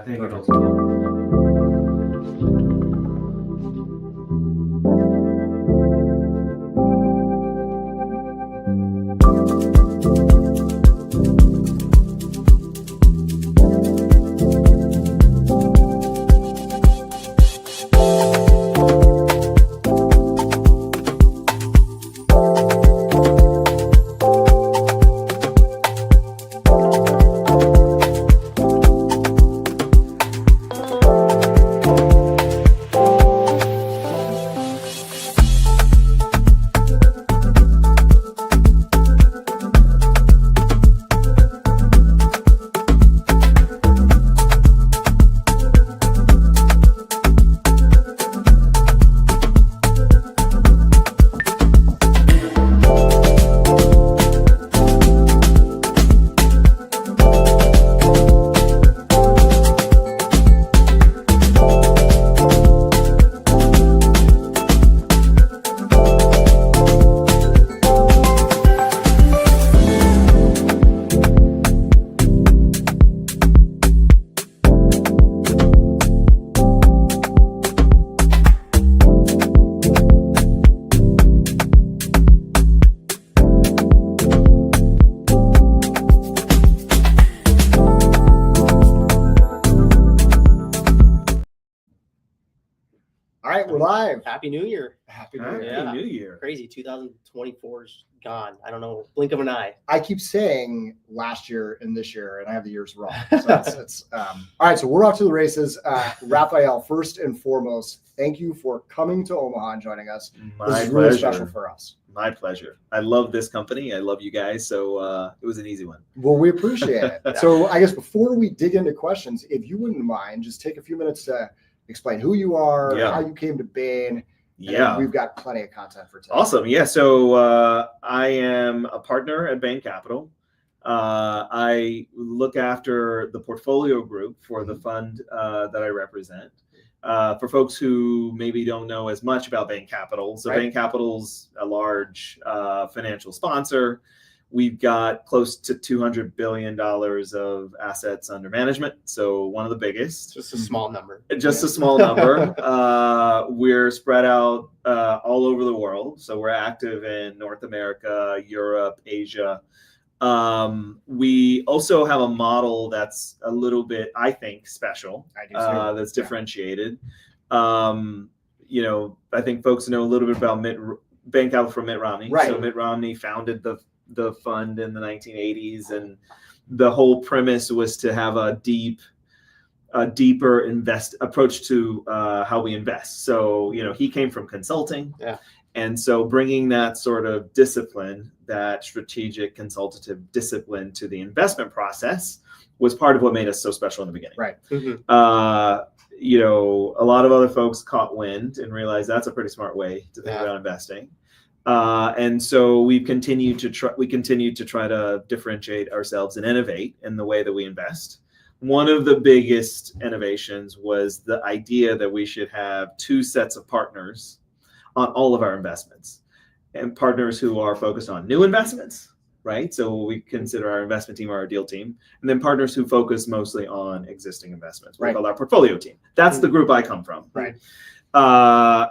think Perfect. it'll go. All right, we're live. Happy New Year. Happy New Happy Year. Yeah. New Year. Crazy. 2024 is gone. I don't know. Blink of an eye. I keep saying last year and this year, and I have the years wrong. So it's all right. So we're off to the races. Rafael, first and foremost, thank you for coming to Omaha and joining us. This My is really pleasure. special for us. My pleasure. I love this company. I love you guys. So it was an easy one. Well, we appreciate it. So I guess before we dig into questions, if you wouldn't mind, just take a few minutes to explain who you are, Yeah. how you came to Bain. Yeah. We've got plenty of content for today. Awesome. Yeah. So I am a partner at Bain Capital. I look after the portfolio group for the fund that I represent. For folks who maybe don't know as much about Bain Capital, so Right. Bain Capital's a large financial sponsor. We've got close to $200 billion of assets under management, so one of the biggest. Just a small number. Just a small number. We're spread out all over the world. So we're active in North America, Europe, Asia. We also have a model that's a little bit, I think, special. I do too. That's differentiated. You know, I think folks know a little bit about Bain Capital from Mitt Romney. Right. So Mitt Romney founded the fund in the 1980s, and the whole premise was to have a deeper approach to how we invest. So, you know, he came from consulting. Yeah. And so bringing that sort of discipline, that strategic consultative discipline to the investment process was part of what made us so special in the beginning. Right. Mhm. You know, a lot of other folks caught wind and realized that's a pretty smart way to think about investing. And so we continue to try to differentiate ourselves and innovate in the way that we invest. One of the biggest innovations was the idea that we should have two sets of partners on all of our investments, and partners who are focused on new investments, right? So we consider our investment team our deal team, and then partners who focus mostly on existing investments. We Right. call our portfolio team. That's the group I come from. Right.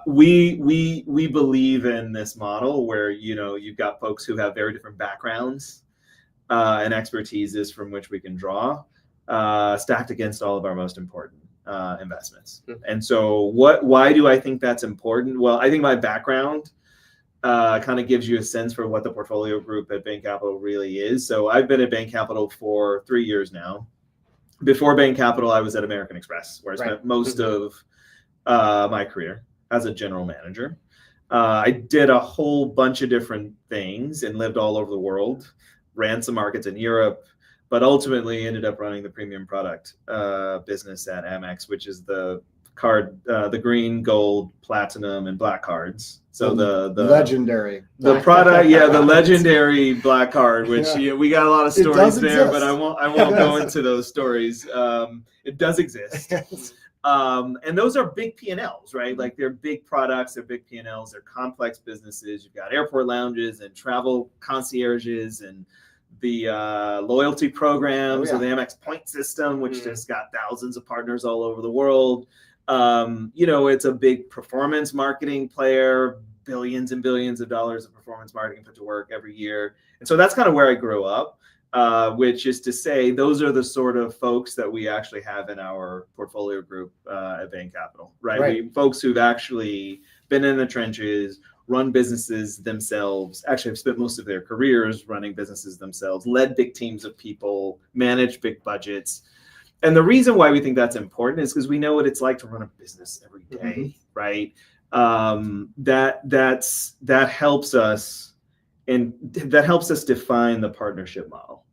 We believe in this model where, you know, you've got folks who have very different backgrounds and expertises from which we can draw, stacked against all of our most important investments. And so why do I think that's important? Well, I think my background kind of gives you a sense for what the portfolio group at Bain Capital really is. So I've been at Bain Capital for 3 years now. Before Bain Capital, I was at American Express, where I spent most of my career as a general manager. I did a whole bunch of different things and lived all over the world, ran some markets in Europe, but ultimately ended up running the premium product business at Amex, which is the card, the green, gold, platinum, and black cards. So the legendary, the product, yeah, the legendary black card, which we got a lot of stories there, but I won't go into those stories. It does exist. And those are big P&Ls, right? Like they're big products, they're big P&Ls, they're complex businesses. You've got airport lounges and travel concierges and the loyalty program, Oh, so yeah. the Amex point system, which just got thousands of partners all over the world. It's a big performance marketing player, billions and billions of dollars of performance marketing put to work every year. And so that's kind of where I grew up, which is to say those are the sort of folks that we actually have in our portfolio group at Bain Capital, right? Folks who've actually been in the trenches, run businesses themselves, actually have spent most of their careers running businesses themselves, led big teams of people, managed big budgets. And the reason why we think that's important is because we know what it's like to run a business every day, right? That helps us, and that helps us define the partnership model.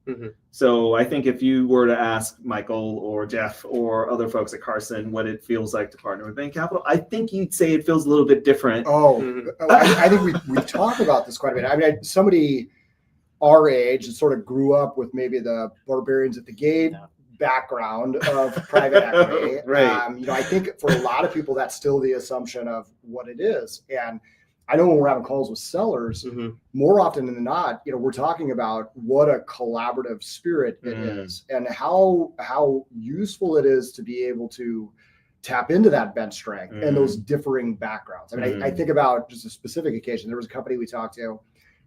So I think if you were to ask Michael or Jeff or other folks at Carson what it feels like to partner with Bain Capital, I think you'd say it feels a little bit different. I think we talk about this quite a bit. I mean, somebody our age that sort of grew up with maybe the barbarians at the gate background of private equity. I think for a lot of people, that's still the assumption of what it is. And I know when we're having calls with sellers, more often than not, we're talking about what a collaborative spirit it is, and how useful it is to be able to tap into that bench strength and those differing backgrounds. I mean, I think about just a specific occasion. There was a company we talked to,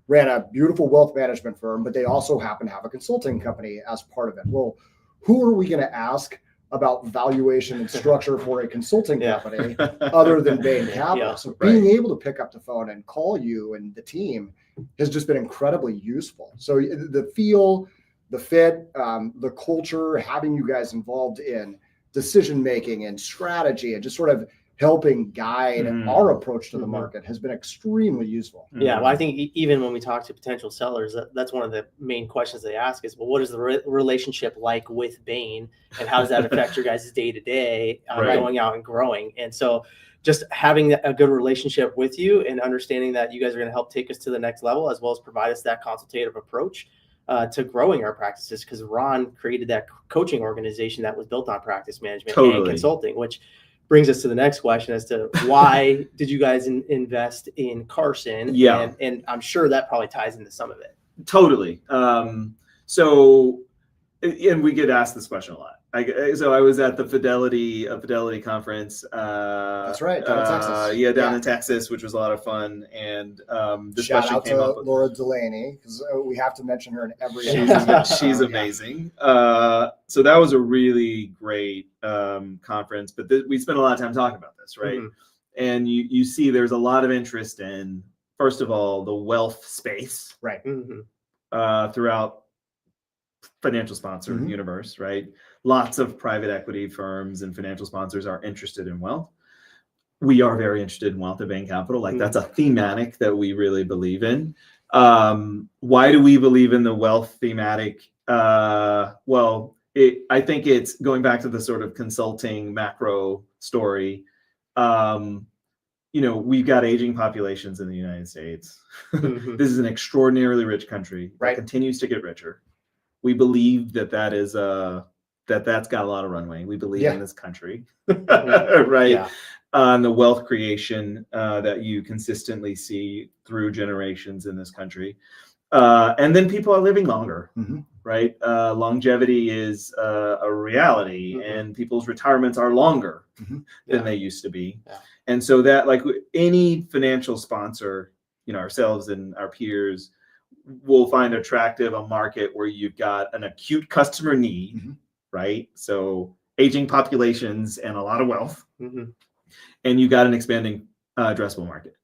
ran a beautiful wealth management firm, but they also happen to have a consulting company as part of it. Well, who are we going to ask about valuation and structure for a consulting company other than Bain Capital? So being able to pick up the phone and call you and the team has just been incredibly useful. So the feel, the fit, the culture, having you guys involved in decision-making and strategy and just sort of helping guide our approach to the market has been extremely useful. Yeah, well, I think even when we talk to potential sellers, that's one of the main questions they ask is, well, what is the relationship like with Bain, and how does that affect your guys' day-to-day going out and growing? And so just having a good relationship with you and understanding that you guys are going to help take us to the next level, as well as provide us that consultative approach to growing our practices, because Ron created that coaching organization that was built on practice management and consulting, which brings us to the next question as to why did you guys invest in Carson? And I'm sure that probably ties into some of it. Totally. So, and we get asked this question a lot. So I was at the Fidelity conference. That's right, down in Texas. Down in Texas, which was a lot of fun. And this shout question out came to up. Laura Delaney, because we have to mention her in every. She's amazing. So that was a really great conference. But we spent a lot of time talking about this, right? And you see, there's a lot of interest in, first of all, the wealth space, right? Throughout financial sponsor universe, right? Lots of private equity firms and financial sponsors are interested in wealth. We are very interested in wealth at Bain Capital. Like that's a thematic that we really believe in. Why do we believe in the wealth thematic? I think it's going back to the sort of consulting macro story. We've got aging populations in the United States. This is an extraordinarily rich country that continues to get richer. We believe that is that's got a lot of runway. We believe in this country, right? And the wealth creation that you consistently see through generations in this country. And then people are living longer, right? Longevity is a reality, and people's retirements are longer than they used to be. And so that, like any financial sponsor, ourselves and our peers, will find attractive a market where you've got an acute customer need, right? So aging populations and a lot of wealth, and you got an expanding addressable market,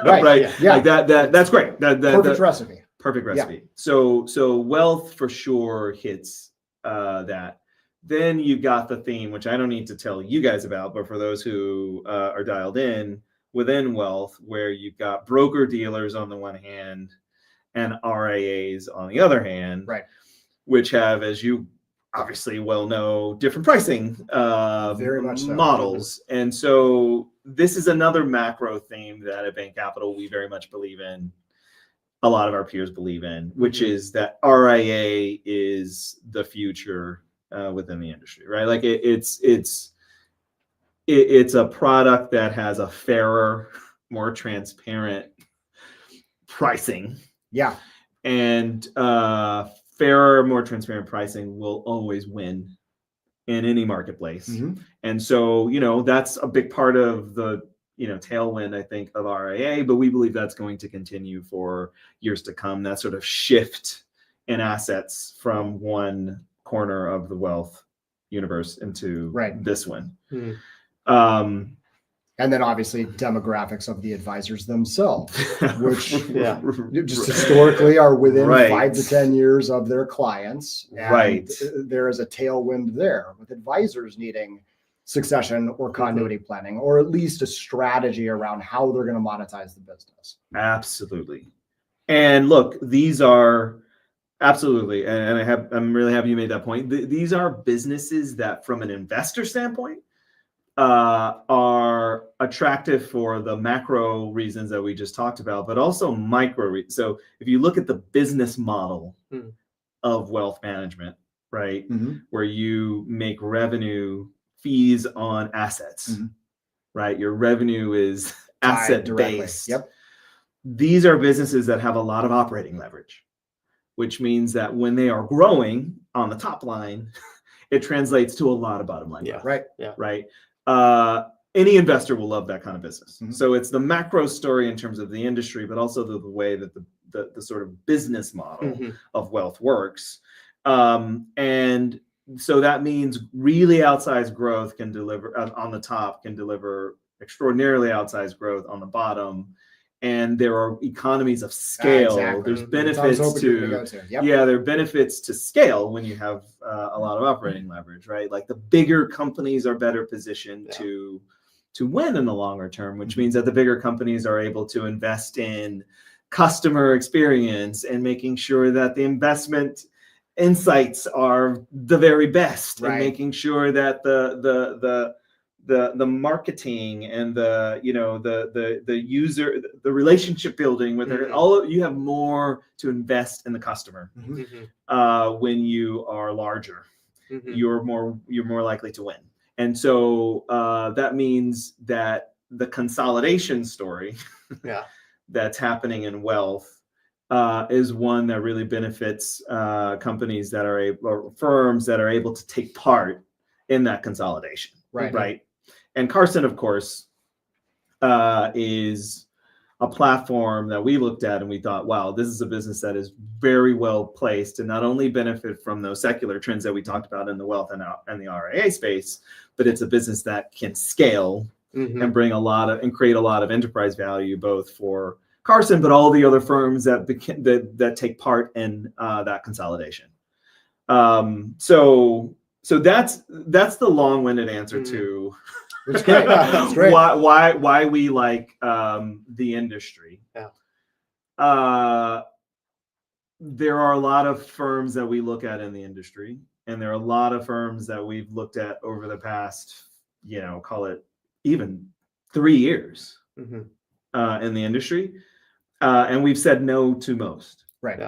right? Like that's great. Perfect recipe. Perfect recipe. So wealth for sure hits that. Then you got the theme, which I don't need to tell you guys about, but for those who are dialed in, within wealth, where you've got broker dealers on the one hand and RIAs on the other hand, which have, as you obviously well know, different pricing very much so. Models. And so this is another macro theme that at Bain Capital we very much believe in. A lot of our peers believe in, which is that RIA is the future within the industry, right? Like it's a product that has a fairer, more transparent pricing. And fairer, more transparent pricing will always win in any marketplace. Mhm. And so, that's a big part of the, tailwind, I think, of RIA, but we believe that's going to continue for years to come, that sort of shift in assets from one corner of the wealth universe into this one. And then obviously demographics of the advisors themselves, which just historically are within 5 to 10 years of their clients. And there is a tailwind there with advisors needing succession or continuity planning, or at least a strategy around how they're going to monetize the business. Absolutely. And look, these are absolutely, and I'm really happy you made that point. These are businesses that from an investor standpoint, are attractive for the macro reasons that we just talked about, but also micro. So if you look at the business model of wealth management, right, where you make revenue fees on assets, right? Your revenue is asset based. Yep. These are businesses that have a lot of operating leverage, which means that when they are growing on the top line, it translates to a lot of bottom line. Yeah. Right. Yeah. Right. Any investor will love that kind of business. So it's the macro story in terms of the industry, but also the way that the sort of business model of wealth works. And so that means really outsized growth can deliver on the top, can deliver extraordinarily outsized growth on the bottom. And there are economies of scale. There's benefits there are benefits to scale when you have a lot of operating leverage, right? Like the bigger companies are better positioned to win in the longer term, which means that the bigger companies are able to invest in customer experience and making sure that the investment insights are the very best, and making sure that the marketing and the user, the relationship building with you have more to invest in the customer. When you are larger, you're more likely to win. And so that means that the consolidation story that's happening in wealth is one that really benefits companies that are or firms that are able to take part in that consolidation. Right. And Carson, of course, is a platform that we looked at and we thought, wow, this is a business that is very well placed to not only benefit from those secular trends that we talked about in the wealth and the RIA space, but it's a business that can scale and bring and create a lot of enterprise value, both for Carson, but all the other firms that take part in that consolidation. So that's the long-winded answer to That's great. That's great. why we like the industry. There are a lot of firms that we look at in the industry, and there are a lot of firms that we've looked at over the past, call it even 3 years in the industry, and we've said no to most. Right.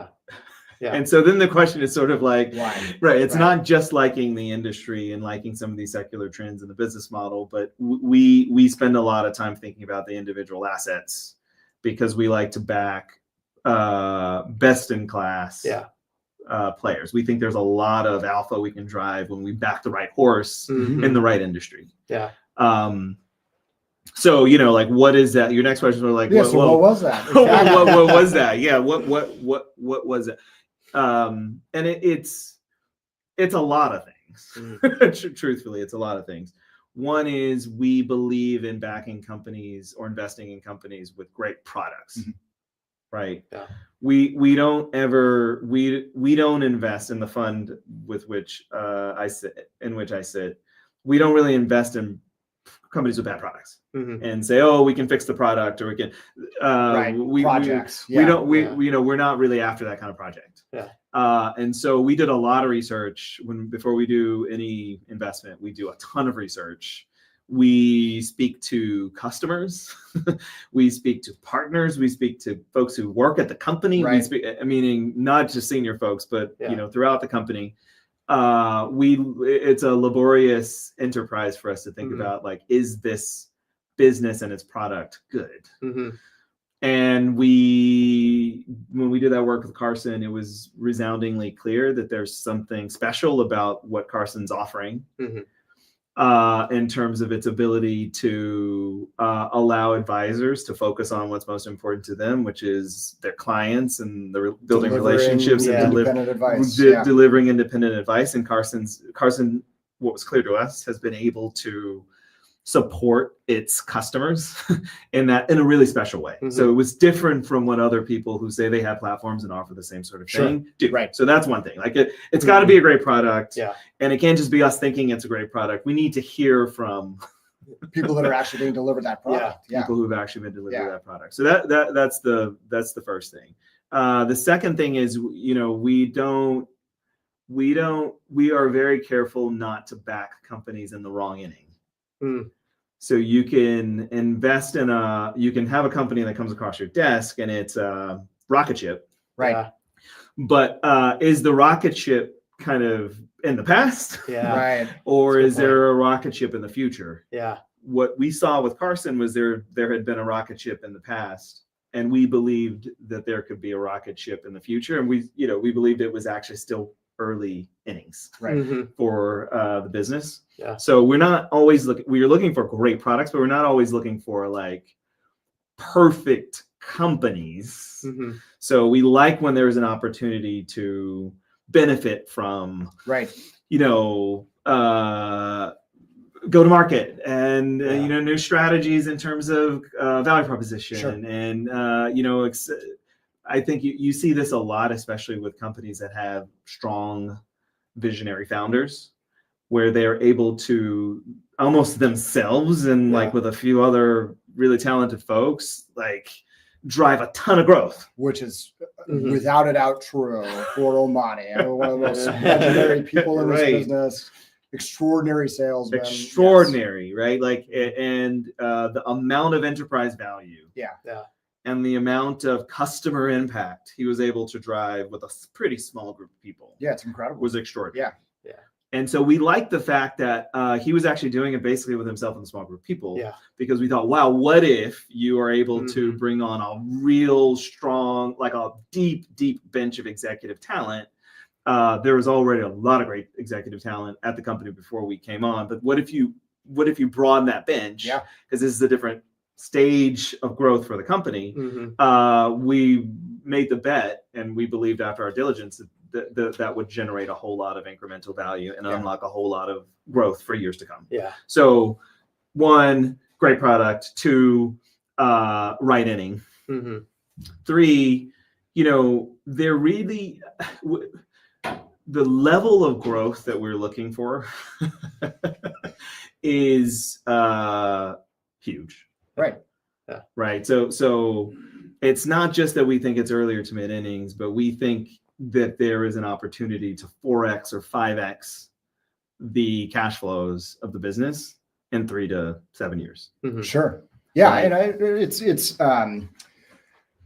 Yeah. And so then the question is sort of like, why? Right. It's not just liking the industry and liking some of these secular trends in the business model, but we spend a lot of time thinking about the individual assets because we like to back best in class players. We think there's a lot of alpha we can drive when we back the right horse in the right industry. Yeah. So like, what is that? Your next question was like, what was that? what was that? Yeah. What was it? And it's a lot of things. Truthfully, it's a lot of things. One is we believe in backing companies or investing in companies with great products. Right. Yeah. We don't invest in the fund with which I sit. We don't really invest in companies with bad products and say, oh, we can fix the product, or we can projects. We're not really after that kind of project. And so we did a lot of research before we do any investment. We do a ton of research. We speak to customers, we speak to partners, we speak to folks who work at the company. We speak, meaning not just senior folks, but throughout the company. It's a laborious enterprise for us to think about, like, is this business and its product good? And when we did that work with Carson, it was resoundingly clear that there's something special about what Carson's offering. In terms of its ability to allow advisors to focus on what's most important to them, which is their clients and building relationships and delivering independent advice. And Carson, what was clear to us, has been able to support its customers in a really special way. So it was different from what other people who say they have platforms and offer the same sort of thing do. Right. So that's one thing. Like it's got to be a great product, and it can't just be us thinking it's a great product. We need to hear from people that are actually being delivered that product. People who've actually been delivered that product. So that's the first thing. The second thing is, we are very careful not to back companies in the wrong inning. So you can invest you can have a company that comes across your desk and it's a rocket ship. Right. But is the rocket ship kind of in the past? Right. Or is there a rocket ship in the future? Yeah. What we saw with Carson was there had been a rocket ship in the past, and we believed that there could be a rocket ship in the future. And we believed it was actually still early innings for the business. Yeah. So we're not always we're looking for great products, but we're not always looking for like perfect companies. So we like when there's an opportunity to benefit from, go to market and new strategies in terms of value proposition. And I think you see this a lot, especially with companies that have strong visionary founders, where they're able to almost themselves and like with a few other really talented folks, like drive a ton of growth. Which is without a doubt true for Omani. I mean, one of the most legendary people in this business, extraordinary salesman. Extraordinary, right? Like, and the amount of enterprise value. And the amount of customer impact he was able to drive with a pretty small group of people. Yeah, it's incredible. Was extraordinary. Yeah. And so we liked the fact that he was actually doing it basically with himself and a small group of people. Because we thought, wow, what if you are able to bring on a real strong, like a deep, deep bench of executive talent. There was already a lot of great executive talent at the company before we came on. But what if you broaden that bench? Because this is a different stage of growth for the company. We made the bet, and we believed after our diligence that would generate a whole lot of incremental value and unlock a whole lot of growth for years to come. So 1, great product. 2, right inning. 3, they're really the level of growth that we're looking for is huge. Right. So it's not just that we think it's earlier to mid innings, but we think that there is an opportunity to 4x or 5x the cash flows of the business in 3 to 7 years. Sure. Yeah. And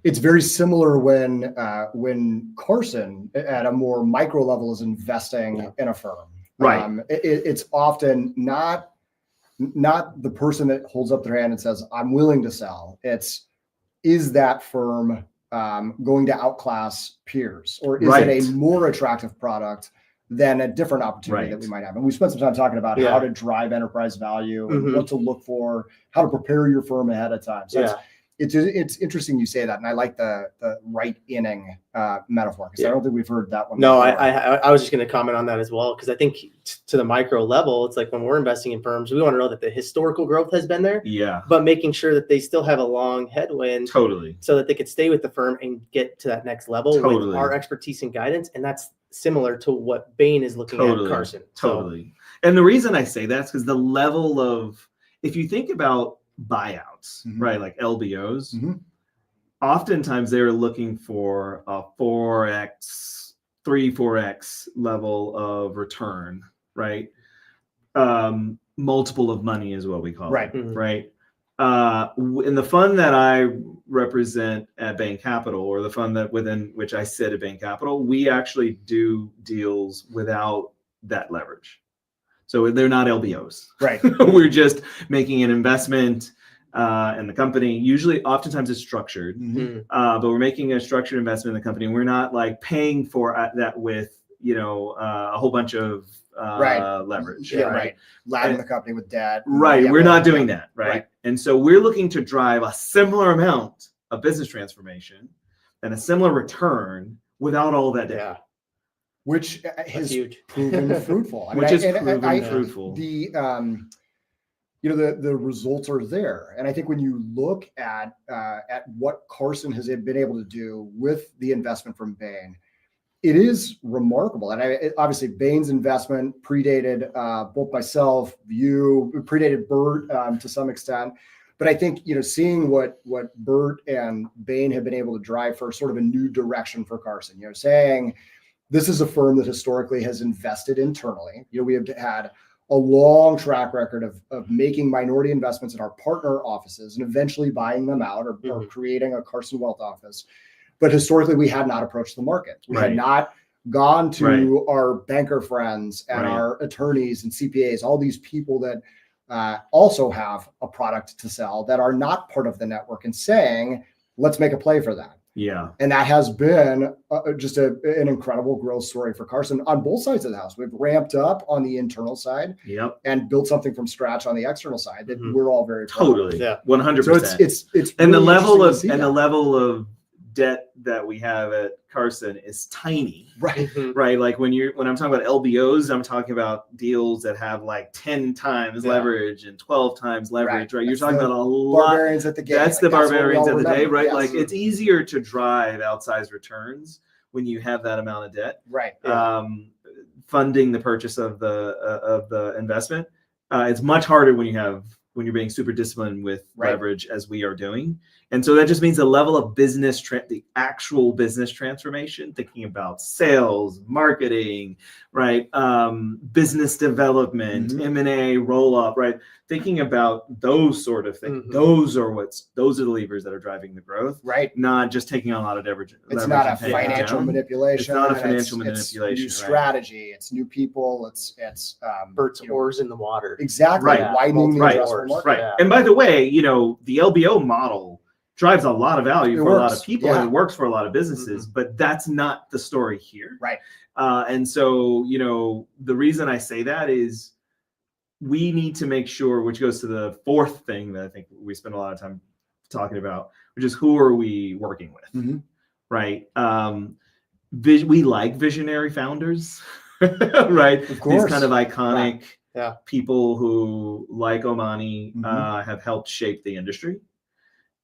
it's very similar when Carson at a more micro level is investing in a firm. It's often not the person that holds up their hand and says, I'm willing to sell. Is that firm going to outclass peers, or is it a more attractive product than a different opportunity that we might have? And we spent some time talking about how to drive enterprise value and what to look for, how to prepare your firm ahead of time. So it's interesting you say that, and I like the right inning metaphor, because I don't think we've heard that one. No, I was just going to comment on that as well, because I think to the micro level, it's like when we're investing in firms, we want to know that the historical growth has been there, but making sure that they still have a long headwind, so that they could stay with the firm and get to that next level with our expertise and guidance. And that's similar to what Bain is looking at Carson. And the reason I say that's because the level of, if you think about buyouts, right, like LBOs, oftentimes they're looking for a 4x, 4x level of return, right? Multiple of money is what we call it, right? In the fund that I represent at Bain Capital, or the fund that within which I sit at Bain Capital, we actually do deals without that leverage. So they're not LBOs. Right. We're just making an investment in the company. Usually, oftentimes it's structured, but we're making a structured investment in the company. We're not like paying for that with a whole bunch of leverage. Yeah, right. Ladding the company with debt. Right. Yeah, we're not doing that. Right? And so we're looking to drive a similar amount of business transformation and a similar return without all that debt. Yeah. Which has huge. proven fruitful. Fruitful. The results are there, and I think when you look at what Carson has been able to do with the investment from Bain, it is remarkable. And obviously Bain's investment predated both myself, predated Bert to some extent. But I think, seeing what Bert and Bain have been able to drive for sort of a new direction for Carson, saying this is a firm that historically has invested internally. We have had a long track record of making minority investments in our partner offices and eventually buying them out or creating a Carson Wealth office. But historically, we had not approached the market. We had not gone to our banker friends and our attorneys and CPAs, all these people that also have a product to sell that are not part of the network, and saying, let's make a play for that. Yeah. And that has been just an incredible growth story for Carson on both sides of the house. We've ramped up on the internal side and built something from scratch on the external side that we're all very proud of. Yeah. 100%. So it's and really the level of debt that we have at Carson is tiny. Right. Like when I'm talking about LBOs, I'm talking about deals that have like 10 times leverage and 12 times leverage, right? You're talking about a lot. Barbarians at the game. That's the barbarians at the day, right? Yes. Like it's easier to drive outsized returns when you have that amount of debt. Right. Funding the purchase of the investment. It's much harder when you're being super disciplined with leverage, as we are doing. And so that just means the level of the actual business transformation, thinking about sales, marketing, right? Business development, M&A, roll up, right? Thinking about those sort of things. Those are the levers that are driving the growth, right? Not just taking on a lot of leverage. It's not a financial manipulation. It's not a financial manipulation. It's new strategy. It's new people. It's Bert's oars in the water. Exactly. Widening the addressable market. Right. And by the way, the LBO model drives a lot of value for a lot of people, and it works for a lot of businesses, but that's not the story here. Right. And so, the reason I say that is we need to make sure, which goes to the fourth thing that I think we spend a lot of time talking about, which is who are we working with, right? We like visionary founders, right? Of course. These kind of iconic people who, like Omani, have helped shape the industry.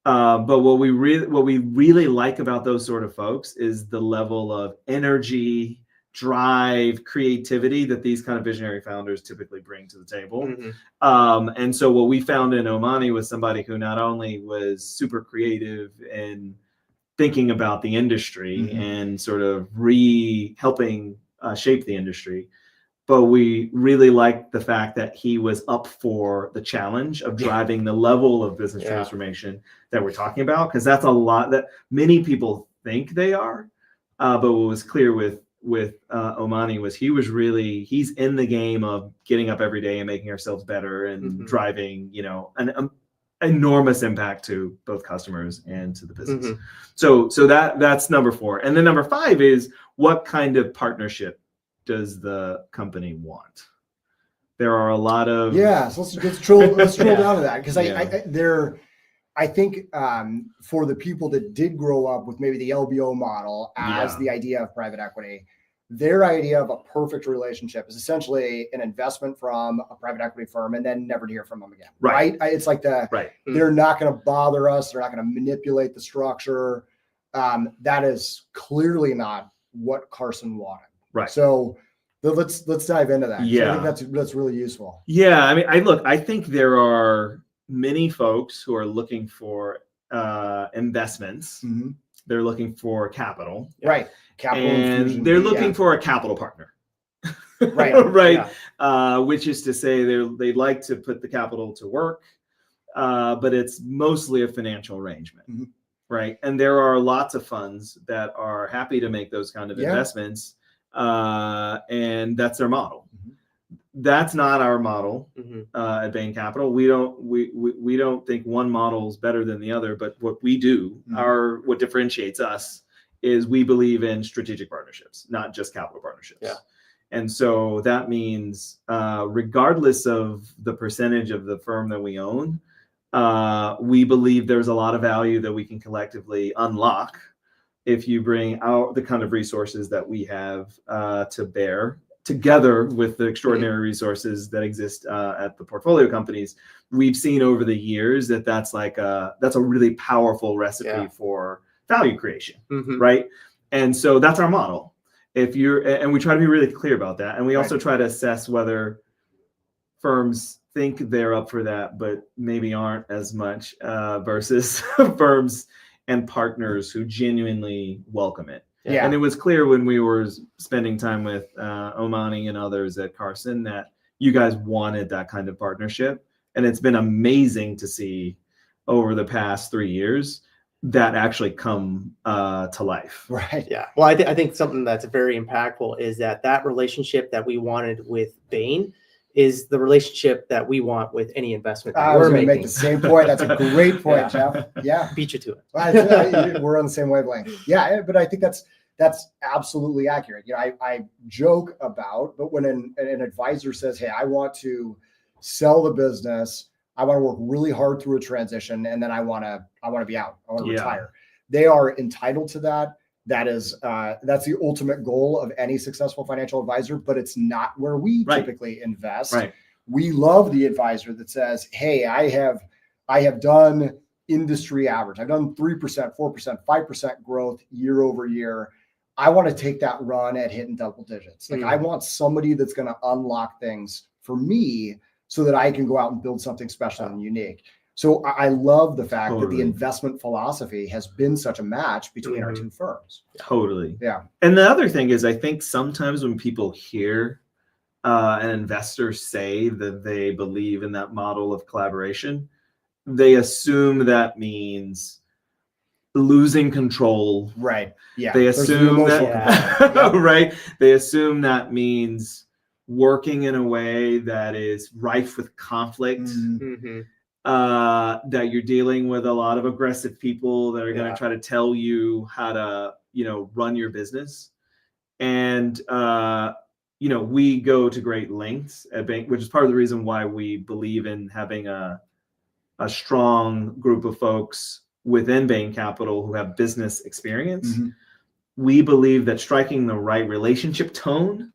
But what we really like about those sort of folks is the level of energy, drive, creativity that these kind of visionary founders typically bring to the table. And so what we found in Omani was somebody who not only was super creative in thinking about the industry and sort of helping shape the industry, but we really liked the fact that he was up for the challenge of driving the level of business transformation that we're talking about, because that's a lot that many people think they are. But what was clear with Omani was he's in the game of getting up every day and making ourselves better and driving, an enormous impact to both customers and to the business. So that's number 4. And then number 5 is, what kind of partnership does the company want? There are a lot of so let's drill down to that, because I think for the people that did grow up with maybe the LBO model as the idea of private equity, their idea of a perfect relationship is essentially an investment from a private equity firm and then never to hear from them again. Right? It's like they're not going to bother us. They're not going to manipulate the structure. That is clearly not what Carson wanted. Right. So let's dive into that. Yeah. I think that's really useful. Yeah. I mean, I think there are many folks who are looking for investments. They're looking for capital. Right. Capital infusion. They're looking for a capital partner. Right. Right. Which is to say they'd like to put the capital to work, but it's mostly a financial arrangement. Right. And there are lots of funds that are happy to make those kind of investments. And that's their model. that's not our model Mhm. at Bain Capital. We don't think one model is better than the other, but what we do, what differentiates us is we believe in strategic partnerships, not just capital partnerships. Yeah. And so that means regardless of the percentage of the firm that we own, we believe there's a lot of value that we can collectively unlock if you bring out the kind of resources that we have to bear, together with the extraordinary resources that exist at the portfolio companies. We've seen over the years that's a really powerful recipe for value creation, right? And so that's our model. And we try to be really clear about that. And we also try to assess whether firms think they're up for that, but maybe aren't as much versus firms and partners who genuinely welcome it. Yeah. And it was clear when we were spending time with Omani and others at Carson that you guys wanted that kind of partnership. And it's been amazing to see over the past 3 years that actually come to life. Right. Yeah. Well, I think something that's very impactful is that relationship that we wanted with Bain is the relationship that we want with any investment that we're making. Make the same point. That's a great point, Jeff. Yeah. Beat you to it. We're on the same wavelength. Yeah, but I think that's absolutely accurate. You know, I joke about, but when an advisor says, "Hey, I want to sell the business, I want to work really hard through a transition, and then I want to be out. I want to retire," they are entitled to that. That's the ultimate goal of any successful financial advisor, but it's not where we typically invest. Right. We love the advisor that says, "Hey, I have done industry average. I've done 3%, 4%, 5% growth year over year. I want to take that run at hitting double digits. Like I want somebody that's going to unlock things for me so that I can go out and build something special and unique." So I love the fact that the investment philosophy has been such a match between our two firms. Totally. Yeah. And the other thing is, I think sometimes when people hear an investor say that they believe in that model of collaboration, they assume that means losing control. Right. Yeah. They assume that, right? They assume that means working in a way that is rife with conflict. That you're dealing with a lot of aggressive people that are going to try to tell you how to, run your business. And, we go to great lengths at Bain, which is part of the reason why we believe in having a strong group of folks within Bain Capital who have business experience. We believe that striking the right relationship tone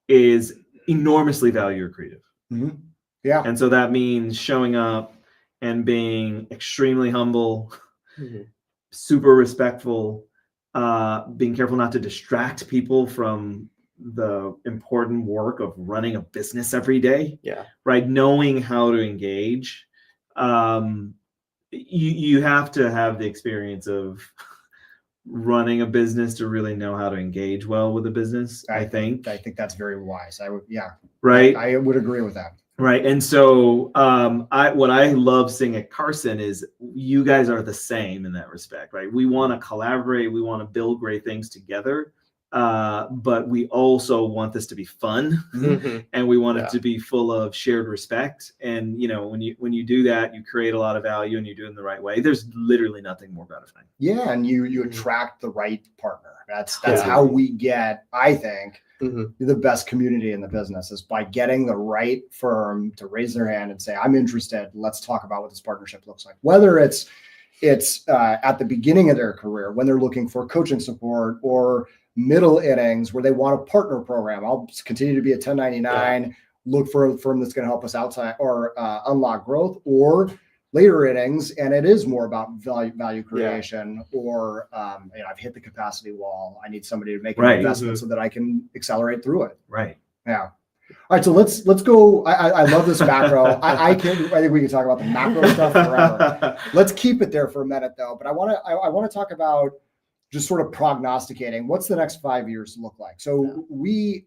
is enormously value accretive. Yeah. And so that means showing up and being extremely humble, super respectful, being careful not to distract people from the important work of running a business every day. Yeah. Right. Knowing how to engage. You have to have the experience of running a business to really know how to engage well with a business. I think that's very wise. Right. I would agree with that. Right. And so what I love seeing at Carson is you guys are the same in that respect, right? We want to collaborate. We want to build great things together. But we also want this to be fun and we want it to be full of shared respect. And, when you do that, you create a lot of value and you do it in the right way. There's literally nothing more gratifying. Yeah. And you attract the right partner. That's how we get, I think, the best community in the business is by getting the right firm to raise their hand and say, "I'm interested. Let's talk about what this partnership looks like." Whether it's at the beginning of their career when they're looking for coaching support, or middle innings where they want a partner program. I'll continue to be a 1099, look for a firm that's going to help us outside or unlock growth, or later innings, and it is more about value creation, or I've hit the capacity wall. I need somebody to make an investment so that I can accelerate through it. Right. Yeah. All right. So let's go. I love this macro. I think we can talk about the macro stuff forever. Let's keep it there for a minute though. But I want to talk about just sort of prognosticating what's the next 5 years look like. So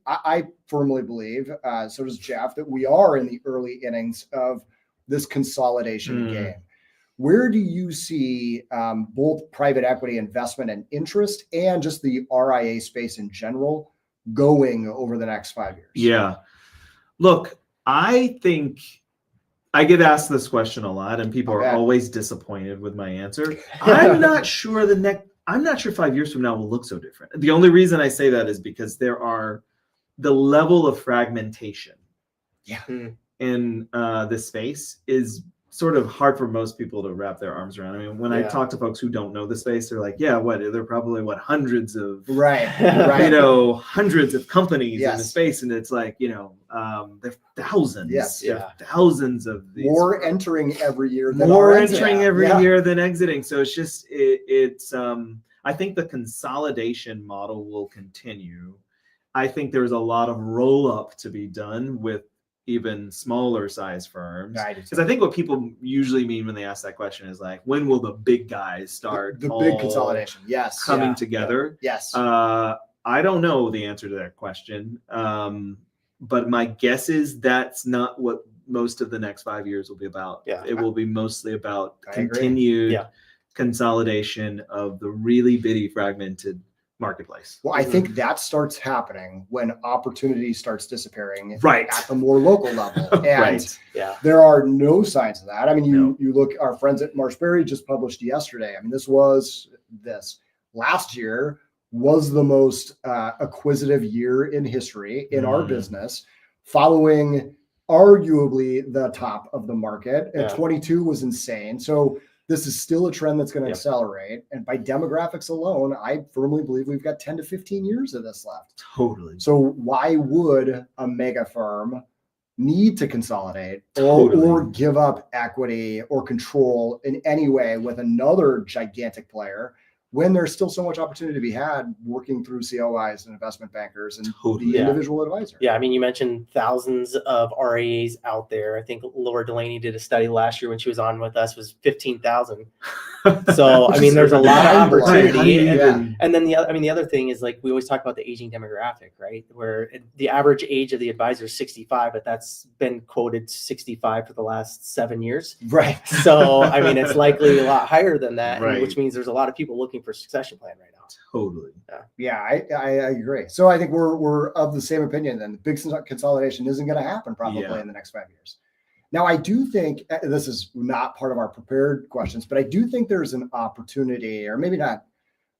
I firmly believe, so does Jeff, that we are in the early innings of this consolidation game. Where do you see both private equity investment and interest and just the RIA space in general going over the next 5 years? Yeah. Look, I think I get asked this question a lot, and people are always disappointed with my answer. I'm not sure I'm not sure 5 years from now will look so different. The only reason I say that is because the level of fragmentation in this space is sort of hard for most people to wrap their arms around. I mean, when I talk to folks who don't know the space, they're like, there are probably hundreds of hundreds of companies in the space, and it's like, there are thousands, thousands of these. More entering every year than year than exiting. So it's just it's I think the consolidation model will continue. I think there's a lot of roll up to be done with even smaller size firms, because I think what people usually mean when they ask that question is like, when will the big guys start the big consolidation coming together? I don't know the answer to that question, but my guess is that's not what most of the next 5 years will be about. It will be mostly about continued consolidation of the really bitty fragmented marketplace. Well, I think that starts happening when opportunity starts disappearing at the more local level. And there are no signs of that. I mean, you look, our friends at Marshberry just published yesterday. I mean, this last year was the most acquisitive year in history in our business, following arguably the top of the market. And 22 was insane. So this is still a trend that's going to accelerate. And by demographics alone, I firmly believe we've got 10 to 15 years of this left. Totally. So why would a mega firm need to consolidate or give up equity or control in any way with another gigantic player when there's still so much opportunity to be had working through COIs and investment bankers and the individual advisor? Yeah, I mean, you mentioned thousands of RIAs out there. I think Laura Delaney did a study last year when she was on with us, was 15,000. So, I mean, there's a lot of opportunity. And then the other thing is, like, we always talk about the aging demographic, right? Where the average age of the advisor is 65, but that's been quoted 65 for the last 7 years. Right. So, I mean, it's likely a lot higher than that, which means there's a lot of people looking for succession plan right now. Totally. I agree. So I think we're of the same opinion then. The big consolidation isn't going to happen probably in the next 5 years. Now, I do think this is not part of our prepared questions, but I do think there's an opportunity, or maybe not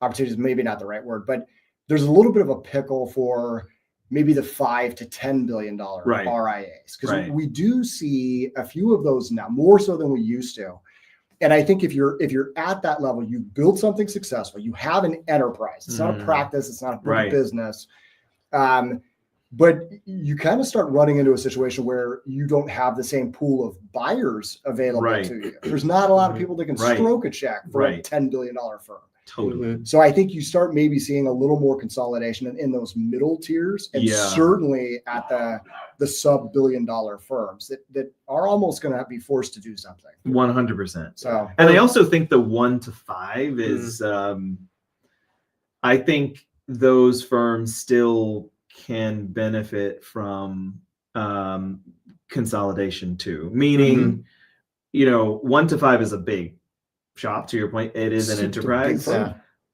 opportunity is maybe not the right word, but there's a little bit of a pickle for maybe the $5 to $10 billion RIAs, because we do see a few of those now, more so than we used to. And I think if you're at that level, you've built something successful, you have an enterprise. It's not a practice, it's not a book of business. But you kind of start running into a situation where you don't have the same pool of buyers available to you. There's not a lot of people that can stroke a check for a $10 billion firm. Totally. So I think you start maybe seeing a little more consolidation in those middle tiers, and certainly at the sub $1 billion firms that are almost going to be forced to do something. 100%. So, and I also think the 1 to 5 is, I think those firms still can benefit from consolidation too. Meaning, 1 to 5 is a big shop, to your point. It is an enterprise.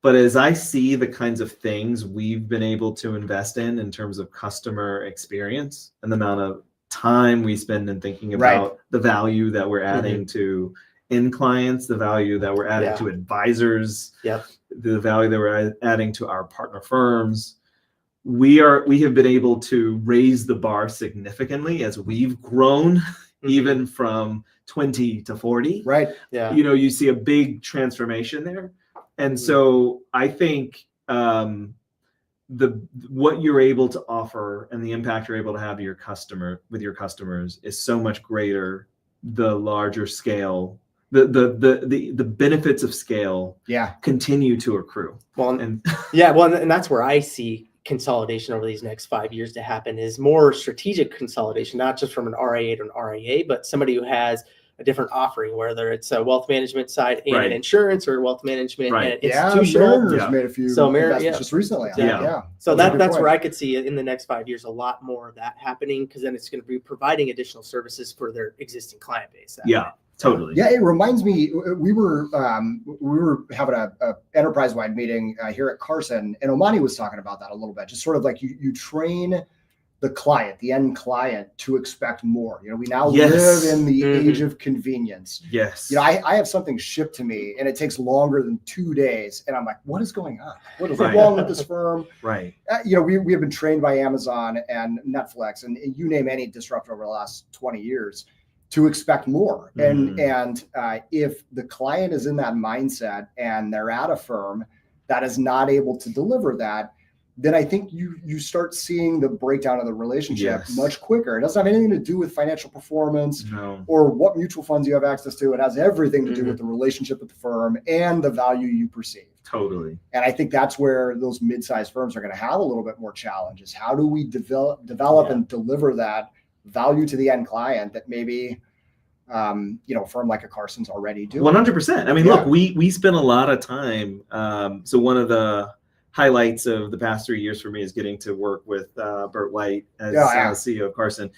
But as I see the kinds of things we've been able to invest in terms of customer experience and the amount of time we spend in thinking about the value that we're adding to end clients, the value that we're adding to advisors, the value that we're adding to our partner firms, we have been able to raise the bar significantly as we've grown, even from 20 to 40. Right. Yeah. You see a big transformation there. And so I think what you're able to offer and the impact you're able to have with your customers is so much greater the larger scale. The benefits of scale continue to accrue. And that's where I see consolidation over these next 5 years to happen, is more strategic consolidation, not just from an RIA to an RIA, but somebody who has a different offering, whether it's a wealth management side and insurance, or wealth management and institutional. Mariner's made a few investments just recently. So that's where I could see in the next 5 years a lot more of that happening, because then it's going to be providing additional services for their existing client base. Totally. Yeah, it reminds me, we were having a enterprise-wide meeting here at Carson, and Omani was talking about that a little bit. Just sort of like you train the client, the end client, to expect more. We now Yes. live in the Mhm. age of convenience. Yes. I have something shipped to me and it takes longer than 2 days. And I'm like, what is going on? What is Right. wrong with this firm? Right. We have been trained by Amazon and Netflix and you name any disruptor over the last 20 years to expect more. And if the client is in that mindset and they're at a firm that is not able to deliver that, then I think you start seeing the breakdown of the relationship Yes. much quicker. It doesn't have anything to do with financial performance No. or what mutual funds you have access to. It has everything to do Mhm. with the relationship with the firm and the value you perceive. Totally. And I think that's where those mid-sized firms are going to have a little bit more challenges. How do we develop and deliver that value to the end client that maybe a firm like a Carson's already doing? 100%. I mean, Yeah. look, we spent a lot of time. So one of the highlights of the past 3 years for me is getting to work with Bert White as CEO of Carson.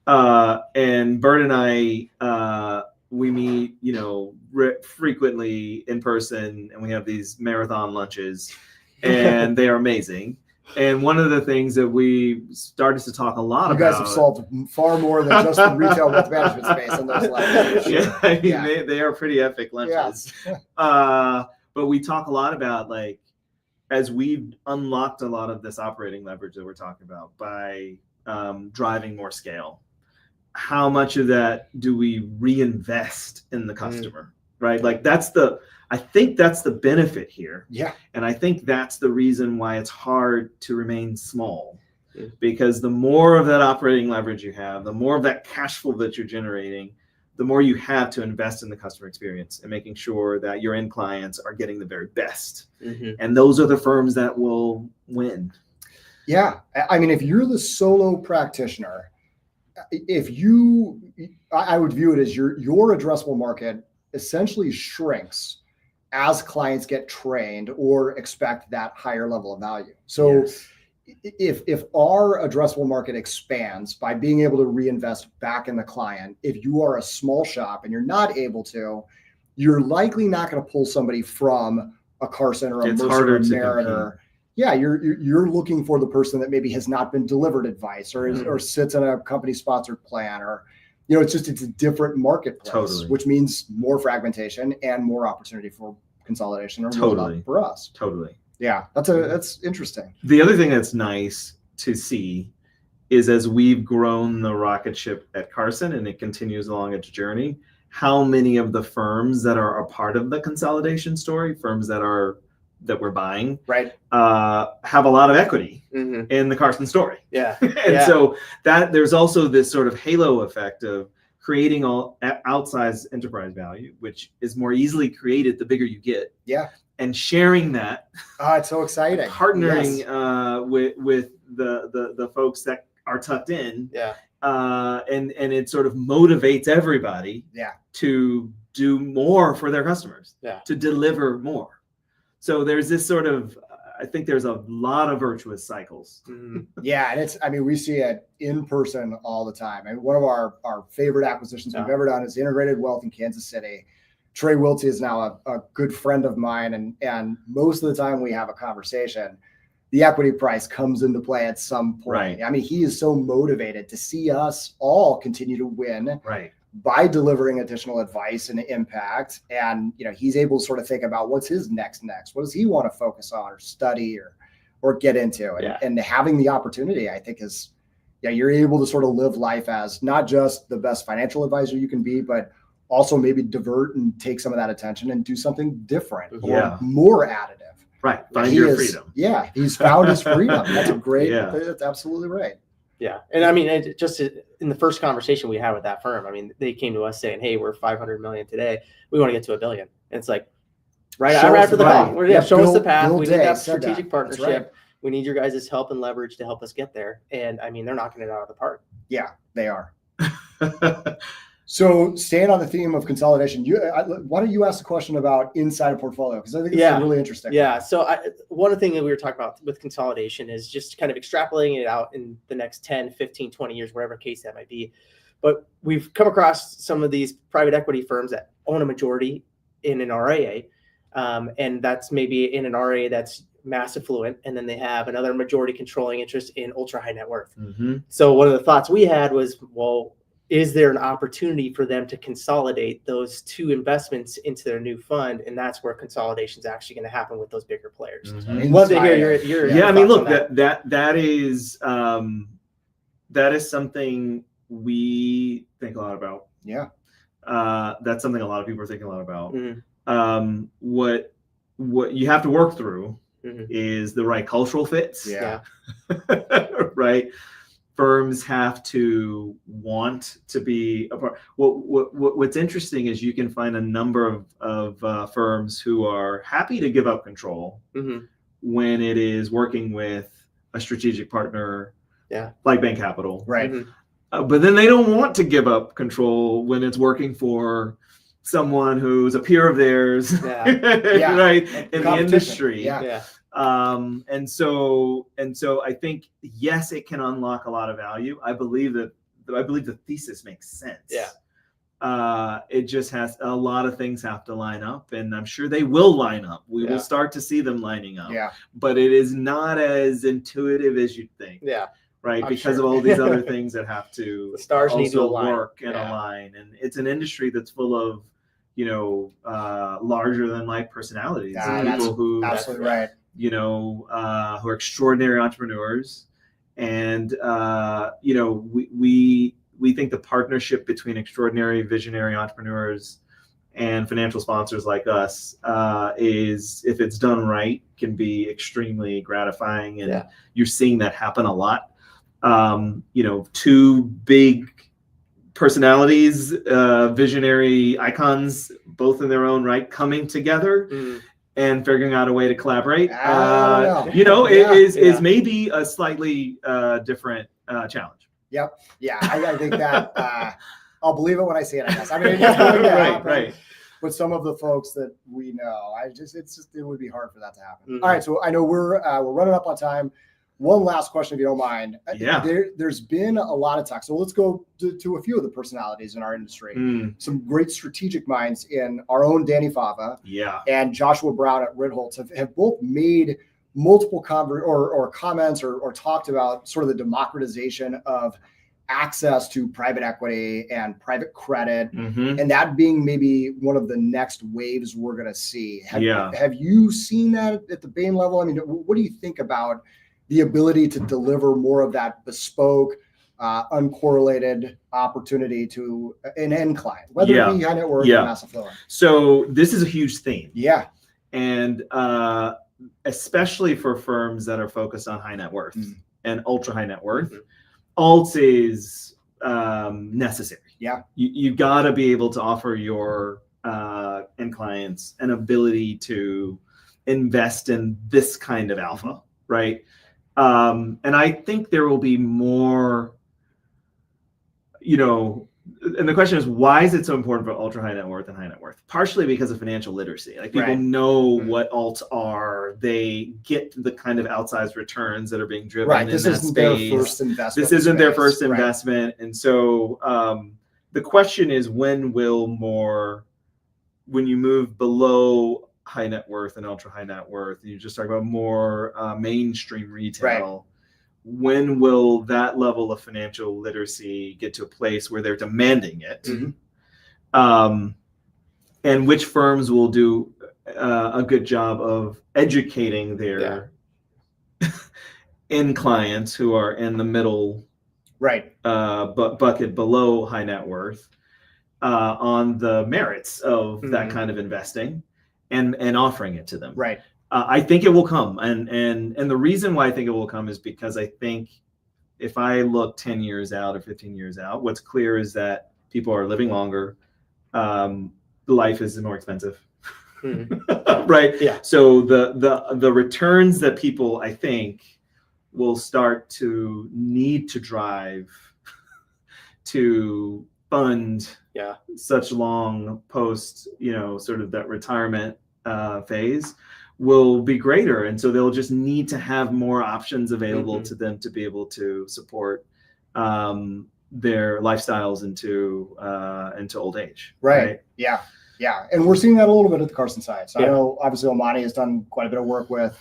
And Bert and I, we meet, frequently in person, and we have these marathon lunches, and they are amazing. And one of the things that we started to talk a lot about. You guys have solved far more than just the retail wealth management space in those lunches. Yeah, I mean, they are pretty epic lunches. Yeah. But we talk a lot about, like, as we've unlocked a lot of this operating leverage that we're talking about by driving more scale, how much of that do we reinvest in the customer, right? Like I think that's the benefit here. Yeah. And I think that's the reason why it's hard to remain small, because the more of that operating leverage you have, the more of that cash flow that you're generating, the more you have to invest in the customer experience and making sure that your end clients are getting the very best. Mhm. And those are the firms that will win. Yeah. I mean, if you're the solo practitioner, I would view it as your addressable market essentially shrinks as clients get trained or expect that higher level of value. So if our addressable market expands by being able to reinvest back in the client, if you are a small shop and you're not able to, you're likely not going to pull somebody from a Carson or a Mercer or Mariner. Yeah, you're looking for the person that maybe has not been delivered advice or sits in a company sponsored plan, or it's a different marketplace, which means more fragmentation and more opportunity for consolidation or for us. Totally. Yeah, that's interesting. The other thing that's nice to see is, as we've grown the rocket ship at Carson and it continues along its journey, how many of the firms that are a part of the consolidation story, firms that we're buying, right, have a lot of equity in the Carson story. Yeah. So that there's also this sort of halo effect of creating all outsized enterprise value, which is more easily created the bigger you get. Yeah. And sharing that. It's so exciting. Partnering with the folks that are tucked in. Yeah. And it sort of motivates everybody to do more for their customers, to deliver more. So there's this sort of, I think there's a lot of virtuous cycles. Yeah, and we see it in person all the time. And one of our favorite acquisitions we've ever done is Integrated Wealth in Kansas City. Trey Wiltsey is now a good friend of mine, and most of the time we have a conversation, the equity price comes into play at some point. Right. I mean, he is so motivated to see us all continue to win. Right. By delivering additional advice and impact. And, he's able to sort of think about what's his next. What does he want to focus on or study or get into? And having the opportunity, I think, is, you're able to sort of live life as not just the best financial advisor you can be, but also maybe divert and take some of that attention and do something different or more additive. Right. Find your freedom. Yeah. He's found his freedom. That's a great, that's absolutely right. Yeah. And I mean, just in the first conversation we had with that firm, I mean, they came to us saying, hey, we're 500 million today. We want to get to $1 billion. And it's like, right after the path. Show us the path. We need that strategic partnership. Right. We need your guys' help and leverage to help us get there. And I mean, they're knocking it out of the park. Yeah, they are. So staying on the theme of consolidation, why don't you ask the question about inside a portfolio? Because I think it's really interesting. Yeah. So one of the things that we were talking about with consolidation is just kind of extrapolating it out in the next 10, 15, 20 years, whatever case that might be. But we've come across some of these private equity firms that own a majority in an RIA. And that's maybe in an RIA that's mass affluent, and then they have another majority controlling interest in ultra high net worth. Mm-hmm. So one of the thoughts we had was, well, is there an opportunity for them to consolidate those two investments into their new fund? And that's where consolidation is actually going to happen with those bigger players. Mm-hmm. I'd love to hear your yeah. I mean, look, that. that is something we think a lot about. Yeah. That's something a lot of people are thinking a lot about. Mm-hmm. What you have to work through Mm-hmm. is the right cultural fits. Yeah. Right. Firms have to want to be a part. What's interesting is you can find a number of firms who are happy to give up control Mm-hmm. when it is working with a strategic partner, like Bain Capital. Right. Mm-hmm. But then they don't want to give up control when it's working for someone who's a peer of theirs, right, in the industry. Yeah. And so I think, yes, it can unlock a lot of value. I believe the thesis makes sense. Yeah. It just has a lot of things have to line up, and I'm sure they will line up. We will start to see them lining up. Yeah. But it is not as intuitive as you'd think. Yeah. Right, because of all these other things that have to the stars also need to align. work and align. And it's an industry that's full of, larger than life personalities. People who absolutely right. Who are extraordinary entrepreneurs. And we think the partnership between extraordinary visionary entrepreneurs and financial sponsors like us is, if it's done right, can be extremely gratifying. And you're seeing that happen a lot. Two big personalities, visionary icons, both in their own right, coming together and figuring out a way to collaborate. Is maybe a slightly different challenge. Yep. Yeah, I think that I'll believe it when I see it, I guess. I mean, it's going to happen. Right. With some of the folks that we know, it would be hard for that to happen. All right, so I know we're running up on time. One last question, if you don't mind. Yeah. There's been a lot of talk. So let's go to a few of the personalities in our industry. Some great strategic minds in our own Danny Fava and Joshua Brown at Ritholtz have both made multiple comments or talked about sort of the democratization of access to private equity and private credit, and that being maybe one of the next waves we're going to see. Have you seen that at the Bain level? I mean, what do you think about the ability to deliver more of that bespoke, uncorrelated opportunity to an end client, whether it be high net worth or mass affluent? So this is a huge theme. Yeah. And especially for firms that are focused on high net worth and ultra high net worth, alts is necessary. Yeah. You've got to be able to offer your end clients an ability to invest in this kind of alpha, right? And I think there will be more, and the question is, why is it so important for ultra high net worth and high net worth? Partially because of financial literacy. Like, people know what alts are. They get the kind of outsized returns that are being driven in that space. This isn't their first investment. This isn't their first investment. And so the question is, when you move below high net worth and ultra high net worth, you just talk about more mainstream retail, when will that level of financial literacy get to a place where they're demanding it? And which firms will do a good job of educating their end clients who are in the middle bucket below high net worth on the merits of that kind of investing and offering it to them. I think it will come. And the reason why I think it will come is because I think if I look 10 years out or 15 years out, what's clear is that people are living longer. Life is more expensive. Right? Yeah. So the returns that people, I think, will start to need to drive to fund such long post, sort of that retirement phase will be greater. And so they'll just need to have more options available to them to be able to support their lifestyles into old age. Right. Yeah. And we're seeing that a little bit at the Carson side. So I know obviously Omani has done quite a bit of work with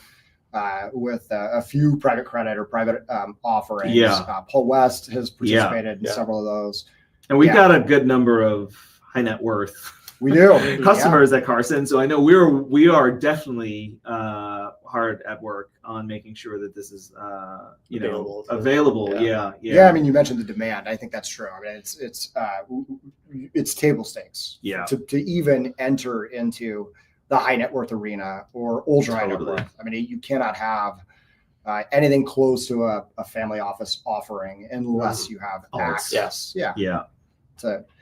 with a few private credit or private offerings. Yeah. Paul West has participated in Yeah. several of those. And we've got a good number of high net worth We do. customers at Carson. So I know we are definitely hard at work on making sure that this is available. Yeah. Yeah. I mean, you mentioned the demand. I think that's true. I mean, it's table stakes. Yeah. To even enter into the high net worth arena or ultra high net worth. I mean, you cannot have anything close to a family office offering unless you have access. Yeah. Yeah.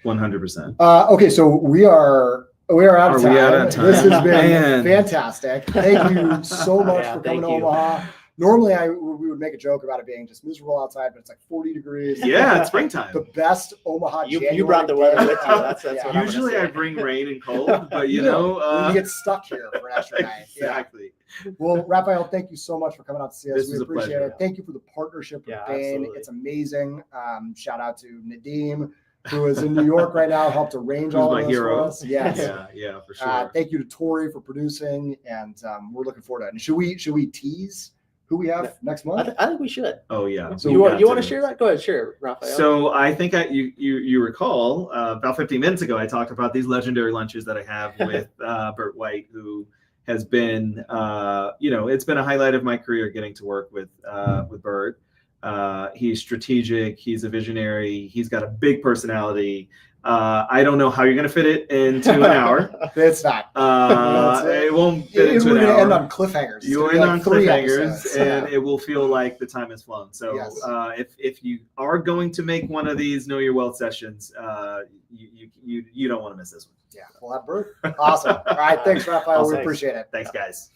100%. Okay, so we are out of time. We out of time? This has been fantastic. Thank you so much for coming to Omaha. Normally, we would make a joke about it being just miserable outside, but it's like 40 degrees. Yeah, it's springtime. The best Omaha January. You brought the weather with you. That's what Usually I bring rain and cold, but you get stuck here for an extra night. Exactly. Yeah. Well, Rafael, thank you so much for coming out to see us. This We appreciate it. Thank you for the partnership with Bain. Absolutely. It's amazing. Shout out to Nadeem, who is in New York right now, helped arrange all of this for us. Yes. Yeah, for sure. Thank you to Tori for producing, and we're looking forward to it. And should we tease who we have next month? I think we should. Oh yeah. So you want to share that? Go ahead, share, Rafael. So I think you recall about 15 minutes ago I talked about these legendary lunches that I have with Bert White, who has been it's been a highlight of my career getting to work with Bert. He's strategic. He's a visionary. He's got a big personality. I don't know how you're going to fit it into an hour. It's not. It won't fit into an hour. We're going to end on cliffhangers. You'll end on cliffhangers, and it will feel like the time has flown. So if you are going to make one of these Know Your Wealth sessions, you don't want to miss this one. Yeah, we'll have Bert. Awesome. All right, thanks, Rafael. We appreciate it. Thanks, guys.